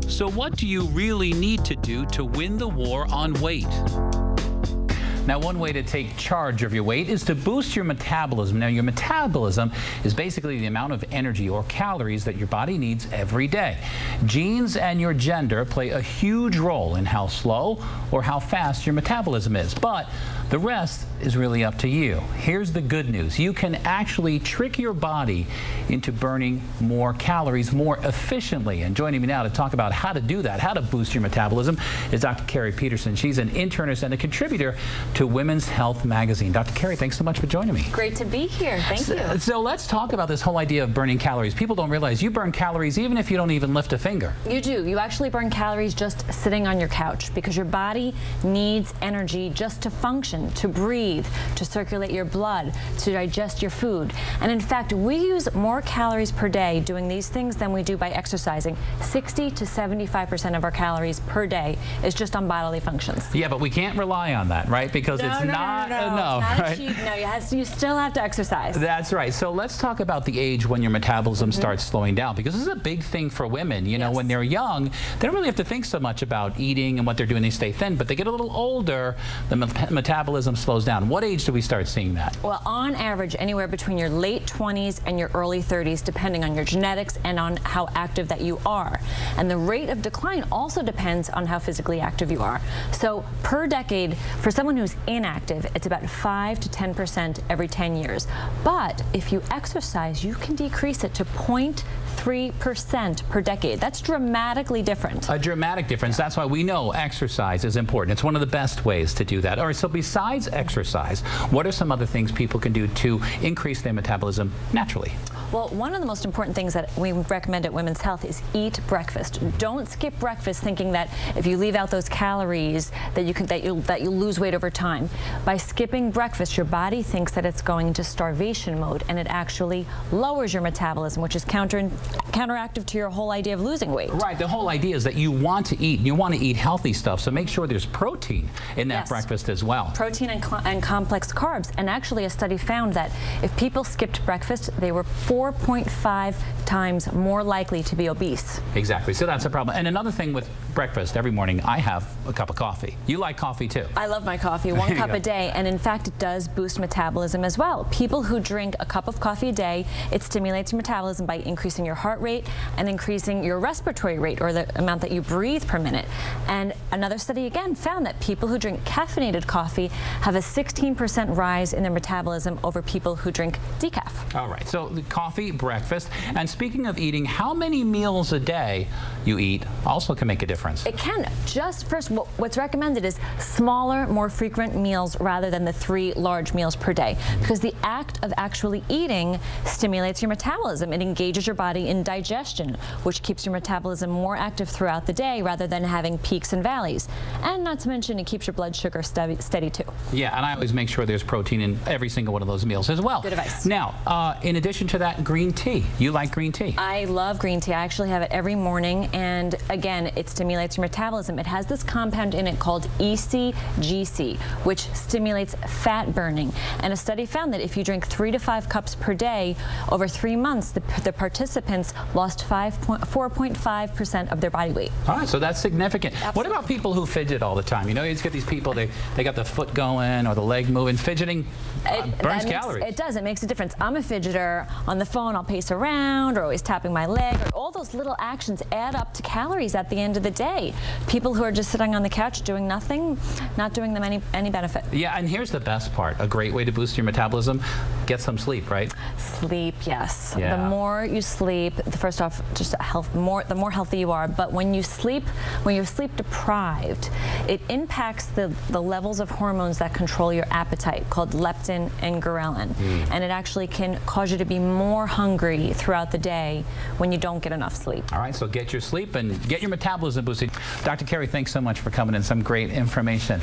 So what do you really need to do to win the war on weight? Now, one way to take charge of your weight is to boost your metabolism. Now, your metabolism is basically the amount of energy or calories that your body needs every day. Genes and your gender play a huge role in how slow or how fast your metabolism is. But the rest is really up to you. Here's the good news. You can actually trick your body into burning more calories more efficiently. And joining me now to talk about how to do that, how to boost your metabolism, is Dr. Keri Peterson. She's an internist and a contributor to Women's Health magazine. Dr. Keri, thanks so much for joining me. Great to be here. Thank you. So let's talk about this whole idea of burning calories. People don't realize you burn calories even if you don't even lift a finger. You do. You actually burn calories just sitting on your couch because your body needs energy just to function, to breathe, to circulate your blood, to digest your food. And in fact, we use more calories per day doing these things than we do by exercising. 60 to 75% of our calories per day is just on bodily functions. Yeah, but we can't rely on that, right? Because it's not right? You still have to exercise. That's right. So let's talk about the age when your metabolism starts slowing down, because this is a big thing for women. You know, when they're young, they don't really have to think so much about eating and what they're doing. They stay thin, but they get a little older, the metabolism slows down. What age do we start seeing that? Well, on average, anywhere between your late 20s and your early 30s, depending on your genetics and on how active that you are. And the rate of decline also depends on how physically active you are. So per decade, for someone who's inactive, it's about 5 to 10% every 10 years. But if you exercise, you can decrease it to 0.3% per decade. That's dramatically different. A dramatic difference. That's why we know exercise is important. It's one of the best ways to do that. All right, so besides exercise, what are some other things people can do to increase their metabolism naturally? Well, one of the most important things that we recommend at Women's Health is eat breakfast. Don't skip breakfast thinking that if you leave out those calories that you'll lose weight over time. By skipping breakfast, your body thinks that it's going into starvation mode, and it actually lowers your metabolism, which is counteractive to your whole idea of losing weight. Right. The whole idea is that you want to eat. You want to eat healthy stuff, so make sure there's protein in that breakfast as well. Protein and complex carbs. And actually, a study found that if people skipped breakfast, they were 4.5 times more likely to be obese. Exactly. So that's a problem. And another thing with breakfast, every morning I have a cup of coffee. You like coffee too? I love my coffee, 1 cup a day, and in fact it does boost metabolism as well. People who drink a cup of coffee a day, it stimulates your metabolism by increasing your heart rate and increasing your respiratory rate, or the amount that you breathe per minute. And another study again found that people who drink caffeinated coffee have a 16% rise in their metabolism over people who drink decaf. All right, so the coffee, breakfast, and speaking of eating, how many meals a day you eat also can make a difference. It can. Just first, what's recommended is smaller, more frequent meals rather than the 3 large meals per day, because the act of actually eating stimulates your metabolism. It engages your body in digestion, which keeps your metabolism more active throughout the day rather than having peaks and valleys. And not to mention, it keeps your blood sugar steady too. Yeah, and I always make sure there's protein in every single one of those meals as well. Good advice. Now, in addition to that, green tea. You like green tea? I love green tea. I actually have it every morning, and again, it stimulates your metabolism. It has this compound in it called ECGC, which stimulates fat burning. And a study found that if you drink 3 to 5 cups per day, over 3 months, the participants lost 4.5% of their body weight. All right, so that's significant. Absolutely. What about people who fidget all the time? You know, you just get these people, they got the foot going or the leg moving. Fidgeting burns calories. It does. It makes a difference. I'm a fidgeter. On the phone, I'll pace around or always tapping my leg. All those little actions add up to calories at the end of the day. People who are just sitting on the couch doing nothing, not doing them any benefit. Yeah, and here's the best part. A great way to boost your metabolism, get some sleep, right? Sleep, yes. Yeah. The more you sleep, first off, just the more healthy you are. But when you're sleep deprived, it impacts the levels of hormones that control your appetite, called leptin and ghrelin. And it actually can cause you to be more hungry throughout the day when you don't get enough sleep. All right, so get your sleep and get your metabolism boosted. Dr. Keri, thanks so much for coming in. Some great information.